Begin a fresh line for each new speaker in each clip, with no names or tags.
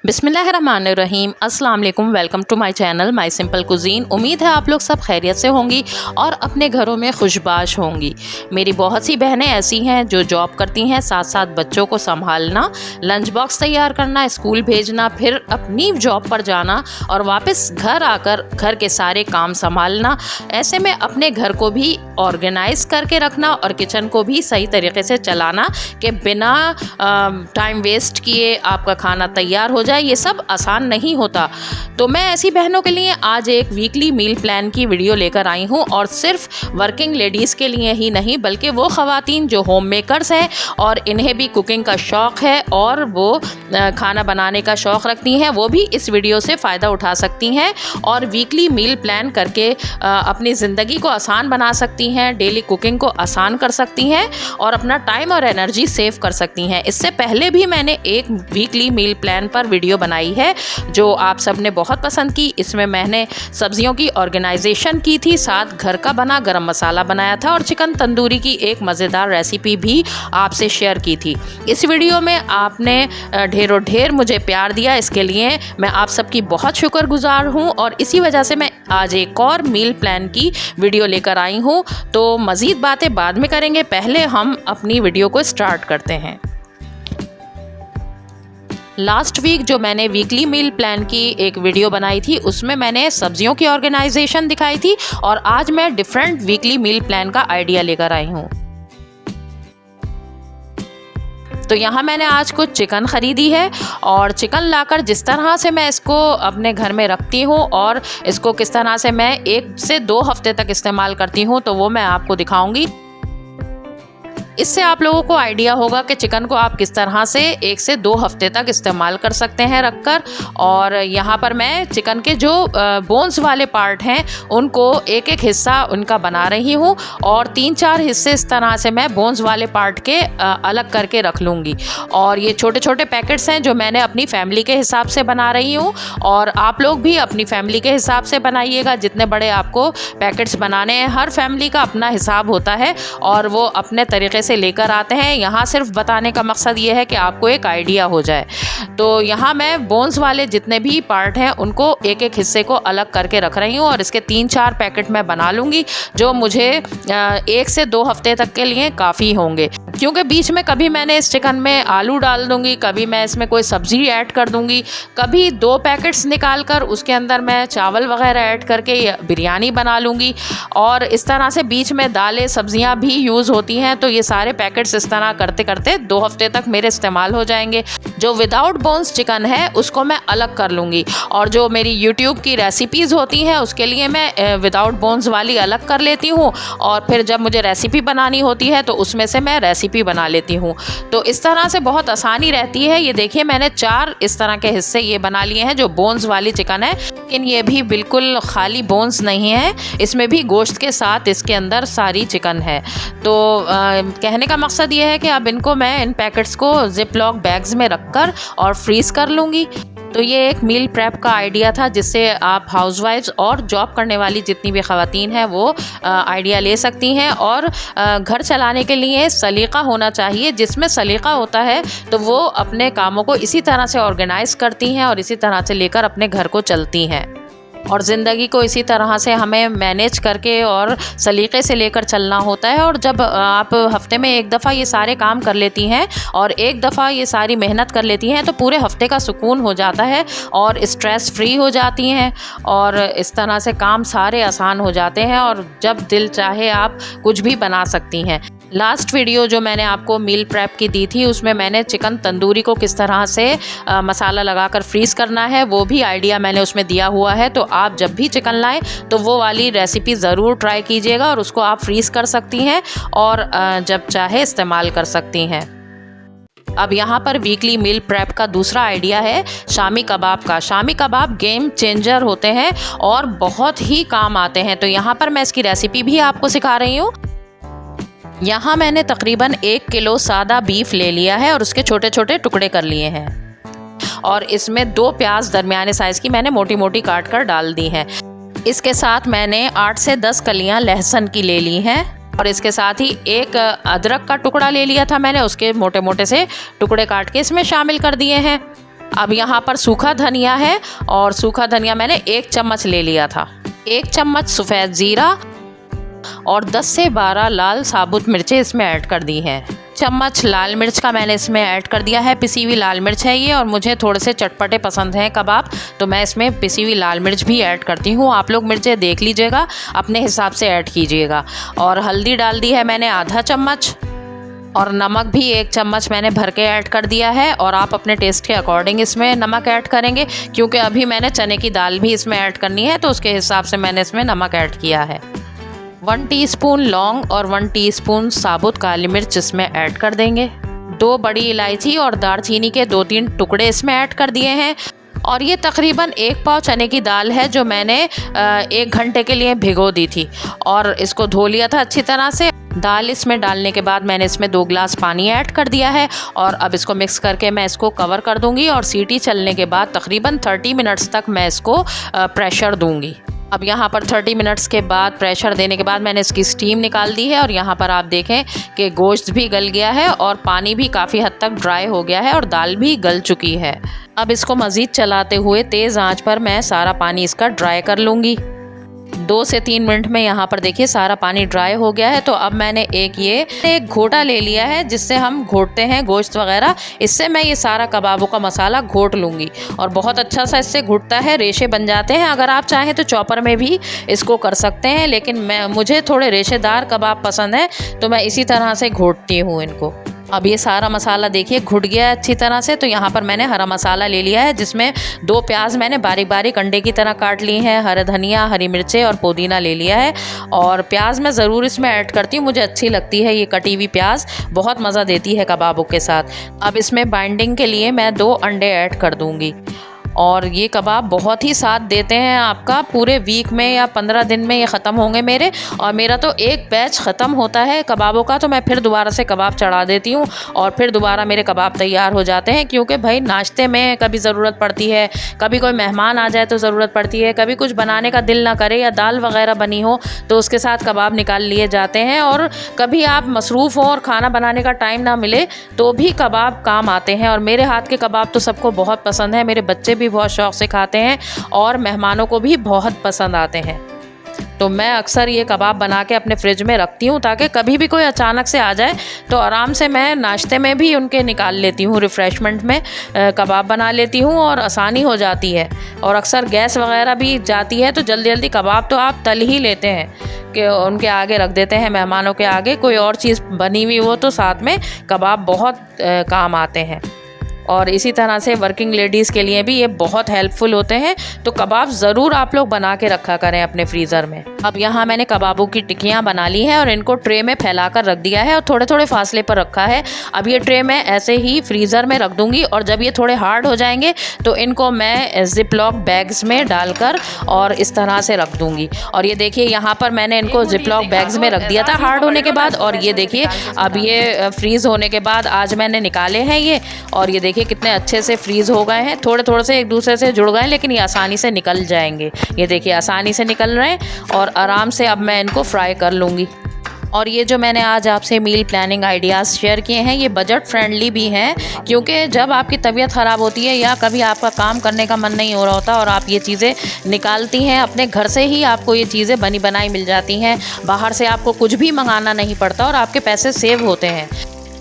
बिस्मिल्लाहिर्रहमानिर्रहीम। अस्सलाम वालेकुम। Welcome to my channel my simple cuisine. उम्मीद है आप लोग सब खैरियत से होंगी और अपने घरों में खुशबाश होंगी। मेरी बहुत सी बहनें ऐसी हैं जो जॉब करती हैं, साथ साथ बच्चों को संभालना, लंच बॉक्स तैयार करना, स्कूल भेजना, फिर अपनी जॉब पर जाना और वापस घर आकर घर के सारे काम संभालना। ऐसे में अपने घर को भी ऑर्गेनाइज़ करके रखना और किचन को भी सही तरीके से चलाना कि बिना टाइम वेस्ट किए आपका खाना तैयार हो जाए, ये सब आसान नहीं होता। तो मैं ऐसी बहनों के लिए आज एक वीकली मील प्लान की वीडियो लेकर आई हूँ और सिर्फ वर्किंग लेडीज़ के लिए ही नहीं बल्कि वो ख़वातीन जो होम मेकर्स हैं और इन्हें भी कुकिंग का शौक़ है और वो खाना बनाने का शौक़ रखती हैं, वो भी इस वीडियो से फ़ायदा उठा सकती हैं और वीकली मील प्लान करके अपनी ज़िंदगी को आसान बना सकती हैं, डेली कुकिंग को आसान कर सकती हैं और अपना टाइम और एनर्जी सेव कर सकती हैं। इससे पहले भी मैंने एक वीकली मील प्लान पर वीडियो बनाई है जो आप सब ने बहुत पसंद की। इसमें मैंने सब्जियों की ऑर्गेनाइजेशन की थी, साथ घर का बना गरम मसाला बनाया था और चिकन तंदूरी की एक मज़ेदार रेसिपी भी आपसे शेयर की थी। इस वीडियो में आपने ढेरों ढेर मुझे प्यार दिया, इसके लिए मैं आप सबकी बहुत शुक्रगुजार हूँ और इसी वजह से मैं आज एक और मील प्लान की वीडियो लेकर आई हूँ। तो मज़ीद बातें बाद में करेंगे, पहले हम अपनी वीडियो को स्टार्ट करते हैं। लास्ट वीक जो मैंने वीकली मील प्लान की एक वीडियो बनाई थी उसमें मैंने सब्जियों की ऑर्गेनाइजेशन दिखाई थी और आज मैं डिफरेंट वीकली मील प्लान का आइडिया लेकर आई हूँ। तो यहाँ मैंने आज कुछ चिकन ख़रीदी है और चिकन लाकर जिस तरह से मैं इसको अपने घर में रखती हूँ और इसको किस तरह से मैं 1 से 2 हफ्ते तक इस्तेमाल करती हूँ तो वो मैं आपको दिखाऊंगी। इससे आप लोगों को आइडिया होगा कि चिकन को आप किस तरह से 1 से 2 हफ्ते तक इस्तेमाल कर सकते हैं रखकर। और यहाँ पर मैं चिकन के जो बोन्स वाले पार्ट हैं उनको एक एक हिस्सा उनका बना रही हूँ और 3-4 हिस्से इस तरह से मैं बोन्स वाले पार्ट के अलग करके रख लूँगी। और ये छोटे छोटे पैकेट्स हैं जो मैंने अपनी फैमिली के हिसाब से बना रही हूँ और आप लोग भी अपनी फैमिली के हिसाब से बनाइएगा। जितने बड़े आपको पैकेट्स बनाने हैं, हर फैमिली का अपना हिसाब होता है और वो अपने तरीके से लेकर आते हैं। यहाँ सिर्फ बताने का मकसद ये है कि आपको एक आइडिया हो जाए। तो यहाँ मैं बोन्स वाले जितने भी पार्ट हैं उनको एक एक हिस्से को अलग करके रख रही हूँ और इसके 3-4 पैकेट मैं बना लूँगी जो मुझे 1 से 2 हफ्ते तक के लिए काफ़ी होंगे। क्योंकि बीच में कभी मैंने इस चिकन में आलू डाल दूँगी, कभी मैं इसमें कोई सब्ज़ी ऐड कर दूँगी, कभी 2 पैकेट्स निकाल कर उसके अंदर मैं चावल वगैरह ऐड करके बिरयानी बना लूँगी और इस तरह से बीच में दालें सब्जियाँ भी यूज़ होती हैं। तो ये सारे पैकेट्स इस तरह करते करते 2 हफ्ते तक मेरे इस्तेमाल हो जाएंगे। जो विदाउट बोन्स चिकन है उसको मैं अलग कर लूँगी और जो मेरी यूट्यूब की रेसिपीज़ होती हैं उसके लिए मैं विदाउट बोन्स वाली अलग कर लेती हूँ और फिर जब मुझे रेसिपी बनानी होती है तो उसमें से मैं रेसिपी बना लेती हूँ। तो इस तरह से बहुत आसानी रहती है। ये देखिए मैंने 4 इस तरह के हिस्से ये बना लिए हैं जो बोन्स वाली चिकन है, लेकिन ये भी बिल्कुल खाली बोन्स नहीं है, इसमें भी गोश्त के साथ इसके अंदर सारी चिकन है। तो कहने का मकसद ये है कि अब इनको मैं इन पैकेट्स को जिप लॉक बैग्स में रखकर और फ्रीज़ कर लूँगी। तो ये एक मील प्रेप का आइडिया था जिससे आप हाउसवाइफ्स और जॉब करने वाली जितनी भी ख़वातीन हैं वो आइडिया ले सकती हैं। और घर चलाने के लिए सलीक़ा होना चाहिए, जिसमें सलीक़ा होता है तो वो अपने कामों को इसी तरह से ऑर्गेनाइज़ करती हैं और इसी तरह से लेकर अपने घर को चलती हैं और ज़िंदगी को इसी तरह से हमें मैनेज करके और सलीक़े से लेकर चलना होता है। और जब आप हफ़्ते में एक दफ़ा ये सारे काम कर लेती हैं और एक दफ़ा ये सारी मेहनत कर लेती हैं तो पूरे हफ़्ते का सुकून हो जाता है और स्ट्रेस फ्री हो जाती हैं और इस तरह से काम सारे आसान हो जाते हैं और जब दिल चाहे आप कुछ भी बना सकती हैं। लास्ट वीडियो जो मैंने आपको मील प्रेप की दी थी उसमें मैंने चिकन तंदूरी को किस तरह से मसाला लगाकर फ्रीज़ करना है वो भी आइडिया मैंने उसमें दिया हुआ है। तो आप जब भी चिकन लाएं तो वो वाली रेसिपी ज़रूर ट्राई कीजिएगा और उसको आप फ्रीज़ कर सकती हैं और जब चाहे इस्तेमाल कर सकती हैं। अब यहाँ पर वीकली मील प्रेप का दूसरा आइडिया है शामी कबाब का। शामी कबाब गेम चेंजर होते हैं और बहुत ही काम आते हैं। तो यहाँ पर मैं इसकी रेसिपी भी आपको सिखा रही हूँ। यहाँ मैंने तकरीबन 1 किलो सादा बीफ ले लिया है और उसके छोटे छोटे टुकड़े कर लिए हैं और इसमें 2 प्याज दरमियाने साइज़ की मैंने मोटी मोटी काट कर डाल दी हैं। इसके साथ मैंने 8 से 10 कलियाँ लहसुन की ले ली हैं और इसके साथ ही एक अदरक का टुकड़ा ले लिया था मैंने, उसके मोटे मोटे से टुकड़े काट के इसमें शामिल कर दिए हैं। अब यहाँ पर सूखा धनिया है और सूखा धनिया मैंने 1 चम्मच ले लिया था। 1 चम्मच सफ़ेद ज़ीरा और 10 से 12 लाल साबुत मिर्चें इसमें ऐड कर दी हैं। चम्मच लाल मिर्च का मैंने इसमें ऐड कर दिया है। पिसी हुई लाल मिर्च है ये, और मुझे थोड़े से चटपटे पसंद हैं कबाब, तो मैं इसमें पिसी हुई लाल मिर्च भी ऐड करती हूँ। आप लोग मिर्चें देख लीजिएगा, अपने हिसाब से ऐड कीजिएगा। और हल्दी डाल दी है मैंने आधा चम्मच, और नमक भी 1 चम्मच मैंने भर के ऐड कर दिया है। और आप अपने टेस्ट के अकॉर्डिंग इसमें नमक ऐड करेंगे, क्योंकि अभी मैंने चने की दाल भी इसमें ऐड करनी है, तो उसके हिसाब से मैंने इसमें नमक ऐड किया है। 1 टीस्पून लौंग और 1 टीस्पून साबुत काली मिर्च इसमें ऐड कर देंगे। 2 बड़ी इलायची और दालचीनी के 2-3 टुकड़े इसमें ऐड कर दिए हैं। और ये तकरीबन 1 पाव चने की दाल है जो मैंने 1 घंटे के लिए भिगो दी थी, और इसको धो लिया था अच्छी तरह से। दाल इसमें डालने के बाद मैंने इसमें 2 गिलास पानी ऐड कर दिया है, और अब इसको मिक्स करके मैं इसको कवर कर दूंगी। और सीटी चलने के बाद तकरीबन 30 मिनट्स तक मैं इसको प्रेशर दूंगी। अब यहाँ पर 30 मिनट्स के बाद प्रेशर देने के बाद मैंने इसकी स्टीम निकाल दी है, और यहाँ पर आप देखें कि गोश्त भी गल गया है और पानी भी काफ़ी हद तक ड्राई हो गया है और दाल भी गल चुकी है। अब इसको मज़ीद चलाते हुए तेज़ आंच पर मैं सारा पानी इसका ड्राई कर लूँगी। 2 से 3 मिनट में यहाँ पर देखिए सारा पानी ड्राई हो गया है। तो अब मैंने एक घोटा ले लिया है, जिससे हम घोटते हैं गोश्त वगैरह। इससे मैं ये सारा कबाबों का मसाला घोट लूँगी, और बहुत अच्छा सा इससे घुटता है, रेशे बन जाते हैं। अगर आप चाहें तो चॉपर में भी इसको कर सकते हैं, लेकिन मुझे थोड़े रेशेदार कबाब पसंद है, तो मैं इसी तरह से घोटती हूँ इनको। अब ये सारा मसाला देखिए घुट गया है अच्छी तरह से। तो यहाँ पर मैंने हरा मसाला ले लिया है, जिसमें 2 प्याज मैंने बारीक बारीक अंडे की तरह काट ली हैं, हरा धनिया, हरी मिर्चें और पुदीना ले लिया है। और प्याज मैं ज़रूर इसमें ऐड करती हूँ, मुझे अच्छी लगती है ये कटी हुई प्याज, बहुत मज़ा देती है कबाबों के साथ। अब इसमें बाइंडिंग के लिए मैं 2 अंडे ऐड कर दूँगी। और ये कबाब बहुत ही साथ देते हैं आपका, पूरे वीक में या 15 दिन में ये ख़त्म होंगे मेरे। और मेरा तो एक बैच ख़त्म होता है कबाबों का, तो मैं फिर दोबारा से कबाब चढ़ा देती हूँ, और फिर दोबारा मेरे कबाब तैयार हो जाते हैं। क्योंकि भाई नाश्ते में कभी ज़रूरत पड़ती है, कभी कोई मेहमान आ जाए तो ज़रूरत पड़ती है, कभी कुछ बनाने का दिल ना करे या दाल वगैरह बनी हो तो उसके साथ कबाब निकाल लिए जाते हैं। और कभी आप मसरूफ़ हो और खाना बनाने का टाइम ना मिले तो भी कबाब काम आते हैं। और मेरे हाथ के कबाब तो सबको बहुत पसंद है, मेरे बच्चे भी बहुत शौक़ से खाते हैं और मेहमानों को भी बहुत पसंद आते हैं। तो मैं अक्सर ये कबाब बना के अपने फ्रिज में रखती हूँ, ताकि कभी भी कोई अचानक से आ जाए तो आराम से मैं नाश्ते में भी उनके निकाल लेती हूँ, रिफ़्रेशमेंट में कबाब बना लेती हूँ और आसानी हो जाती है। और अक्सर गैस वगैरह भी जाती है, तो जल्दी जल्दी कबाब तो आप तल ही लेते हैं कि उनके आगे रख देते हैं, मेहमानों के आगे कोई और चीज़ बनी हुई हो तो साथ में कबाब बहुत काम आते हैं। और इसी तरह से वर्किंग लेडीज़ के लिए भी ये बहुत हेल्पफुल होते हैं। तो कबाब ज़रूर आप लोग बना के रखा करें अपने फ्रीज़र में। अब यहाँ मैंने कबाबों की टिक्कियाँ बना ली हैं और इनको ट्रे में फैला कर रख दिया है और थोड़े थोड़े फासले पर रखा है। अब ये ट्रे मैं ऐसे ही फ्रीज़र में रख दूँगी, और जब ये थोड़े हार्ड हो जाएंगे तो इनको मैं ज़िप लॉक बैग्स में डालकर और इस तरह से रख दूँगी। और ये देखिए यहाँ पर मैंने इनको ज़िप लॉक बैग्स में रख दिया था हार्ड होने के बाद, और ये देखिए अब ये फ्रीज़ होने के बाद आज मैंने निकाले हैं ये, और ये देखिए कितने अच्छे से फ्रीज़ हो गए हैं। थोड़े थोड़े से एक दूसरे से जुड़ गए, लेकिन ये आसानी से निकल जाएंगे। ये देखिए आसानी से निकल रहे हैं, और आराम से अब मैं इनको फ्राई कर लूँगी। और ये जो मैंने आज आपसे मील प्लानिंग आइडियाज़ शेयर किए हैं, ये बजट फ्रेंडली भी हैं, क्योंकि जब आपकी तबीयत ख़राब होती है या कभी आपका काम करने का मन नहीं हो रहा होता और आप ये चीज़ें निकालती हैं अपने घर से ही, आपको ये चीज़ें बनी बनाई मिल जाती हैं, बाहर से आपको कुछ भी मंगाना नहीं पड़ता और आपके पैसे सेव होते हैं।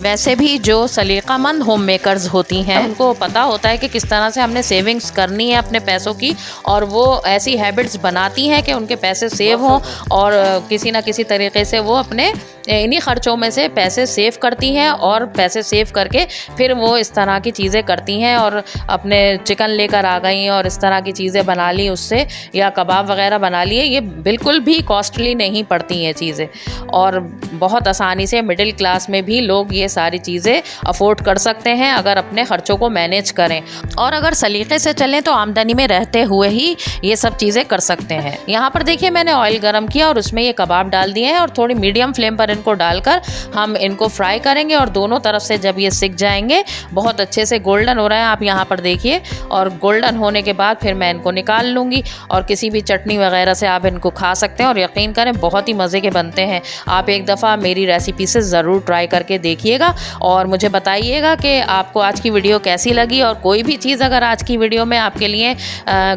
वैसे भी जो सलीकामंद होम मेकर्स होती हैं उनको पता होता है कि किस तरह से हमने सेविंग्स करनी है अपने पैसों की, और वो ऐसी हैबिट्स बनाती हैं कि उनके पैसे सेव हों, और किसी ना किसी तरीके से वो अपने इन्हीं ख़र्चों में से पैसे सेव करती हैं, और पैसे सेव करके फिर वो इस तरह की चीज़ें करती हैं। और अपने चिकन लेकर आ गई और इस तरह की चीज़ें बना ली उससे, या कबाब वगैरह बना लिए। ये बिल्कुल भी कॉस्टली नहीं पड़ती हैं चीज़ें, और बहुत आसानी से मिडिल क्लास में भी लोग ये सारी चीज़ें अफोर्ड कर सकते हैं अगर अपने ख़र्चों को मैनेज करें, और अगर सलीके से चलें तो आमदनी में रहते हुए ही ये सब चीज़ें कर सकते हैं। यहाँ पर देखिए मैंने ऑयल गरम किया और उसमें ये कबाब डाल दिए हैं, और थोड़ी मीडियम फ्लेम पर ऑनियन को डालकर हम इनको फ्राई करेंगे और दोनों तरफ से जब ये सिक जाएंगे, बहुत अच्छे से गोल्डन हो रहे हैं आप यहाँ पर देखिए, और गोल्डन होने के बाद फिर मैं इनको निकाल लूँगी और किसी भी चटनी वगैरह से आप इनको खा सकते हैं और यकीन करें बहुत ही मज़े के बनते हैं। आप एक दफ़ा मेरी रेसिपी से ज़रूर ट्राई करके देखिएगा और मुझे बताइएगा कि आपको आज की वीडियो कैसी लगी। और कोई भी चीज़ अगर आज की वीडियो में आपके लिए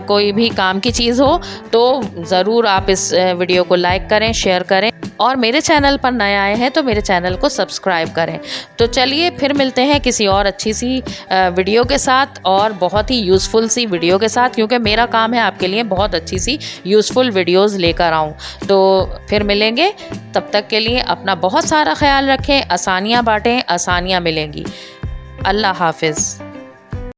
कोई भी काम की चीज़ हो तो ज़रूर आप इस वीडियो को लाइक करें, शेयर करें और मेरे चैनल पर नए आए हैं तो मेरे चैनल को सब्सक्राइब करें। तो चलिए फिर मिलते हैं किसी और अच्छी सी वीडियो के साथ और बहुत ही यूज़फुल सी वीडियो के साथ, क्योंकि मेरा काम है आपके लिए बहुत अच्छी सी यूज़फुल वीडियोस लेकर आऊँ। तो फिर मिलेंगे, तब तक के लिए अपना बहुत सारा ख्याल रखें, आसानियाँ बांटें, आसानियाँ मिलेंगी। अल्लाह हाफ़िज़।